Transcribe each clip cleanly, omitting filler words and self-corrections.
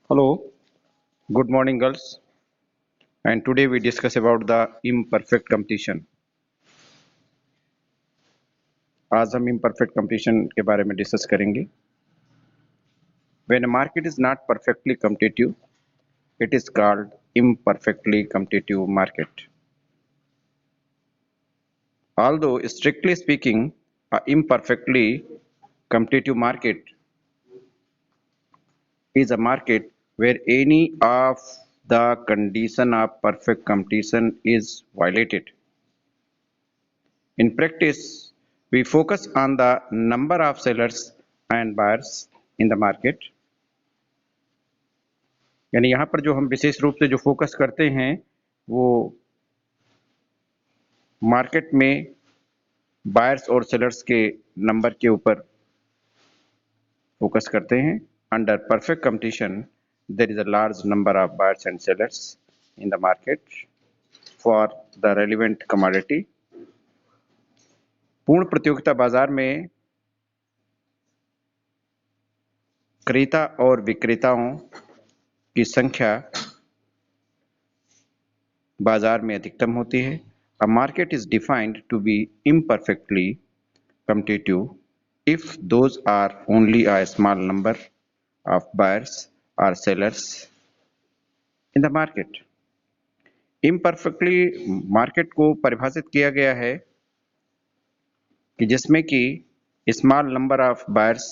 Hello, good morning, girls. And today we discuss about the imperfect competition. आज हम imperfect competition के बारे में डिस्कस करेंगे. When a market is not perfectly competitive, it is called imperfectly competitive market. Although strictly speaking, a imperfectly competitive market is a market where any of the condition of perfect competition is violated. In practice, we focus on the number of sellers and buyers in the market. यानी यहाँ पर जो हम विशेष रूप से जो focus करते हैं वो मार्केट में बायर्स और सेलर्स के नंबर के ऊपर फोकस करते हैं. Under perfect competition there is a large number of buyers and sellers in the market for the relevant commodity. पूर्ण प्रतियोगिता बाजार में क्रेता और विक्रेताओं की संख्या बाजार में अधिकतम होती है. A market is defined to be imperfectly competitive if those are only a small number of buyers or sellers in the market. Imperfectly market को परिभाषित किया गया है कि जिसमें कि स्मॉल नंबर ऑफ बायर्स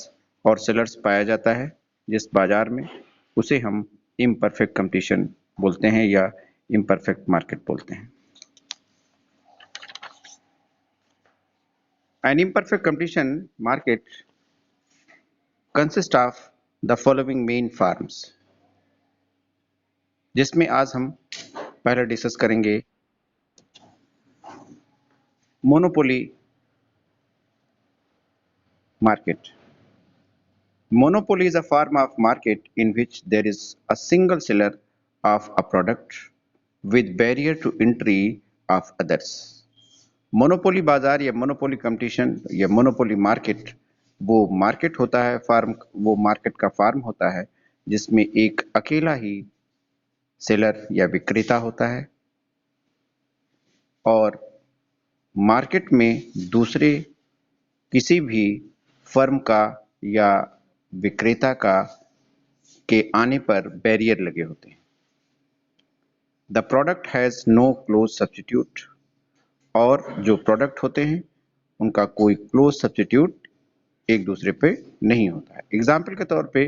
और सेलर्स पाया जाता है जिस बाजार में, उसे हम इम्परफेक्ट कंपटीशन बोलते हैं या इम्परफेक्ट मार्केट बोलते हैं. An imperfect competition market consists of the following main forms, जिसमें आज हम पहले डिस्कस करेंगे monopoly market. Monopoly is a form of market in which there is a single seller of a product with barrier to entry of others. Monopoly बाजार या monopoly competition या monopoly market वो market होता है, वो market का farm होता है जिसमें एक अकेला ही सेलर या विक्रेता होता है और मार्केट में दूसरे किसी भी फर्म का या विक्रेता का के आने पर बैरियर लगे होते हैं. The product has no close substitute, और जो प्रोडक्ट होते हैं उनका कोई क्लोज सब्स्टिट्यूट एक दूसरे पे नहीं होता है. एग्जाम्पल के तौर पे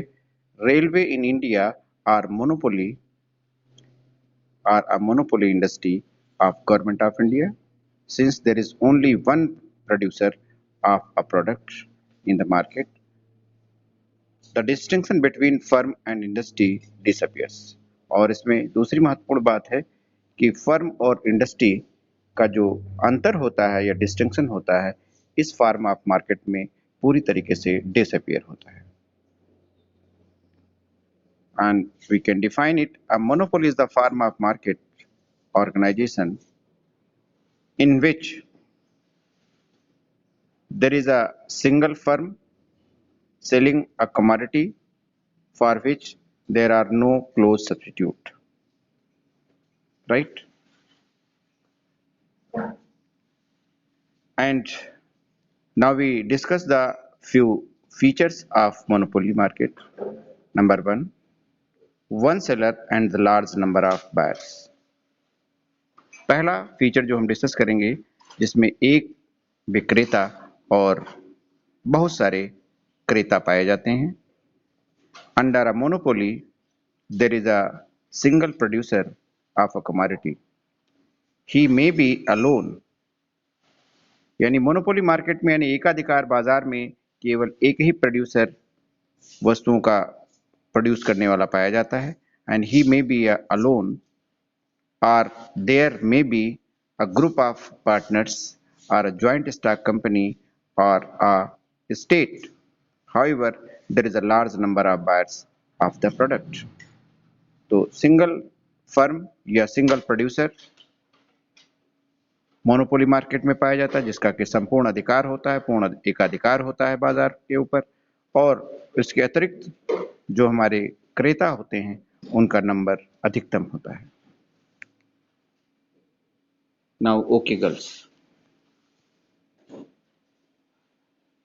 railway in India are a monopoly industry of government of India since there is only one producer of a product in the market. The distinction between firm and industry disappears. और इसमें दूसरी महत्वपूर्ण बात है कि फर्म और industry का जो अंतर होता है या डिस्टिंक्शन होता है इस फॉर्म ऑफ मार्केट में पूरी तरीके से डिसअपियर होता है. And we can define it, a monopoly is the form of market organisation in which there is a single firm selling a commodity for which there are no close substitute, right? And now we discuss the few features of monopoly market. Number one seller and the large number of buyers. पहला feature जो हम discuss करेंगे जिसमें एक विक्रेता और बहुत सारे क्रेता पाए जाते हैं. Under a monopoly there is a single producer of a commodity. He may be alone. यानी मोनोपोली मार्केट में यानी एकाधिकार बाजार में केवल एक ही प्रोड्यूसर वस्तुओं का प्रोड्यूस करने वाला पाया जाता है. And he may be alone और there may be a group of partners और अ जॉइंट स्टॉक कंपनी और a state. However, there is a large number of buyers of the product. तो सिंगल फर्म या single producer monopoly market में पाया जाता है जिसका कि संपूर्ण अधिकार होता है, पूर्ण एकाधिकार होता है बाजार के ऊपर. और इसके अतिरिक्त जो हमारे क्रेता होते हैं उनका नंबर अधिकतम होता है। Now okay girls,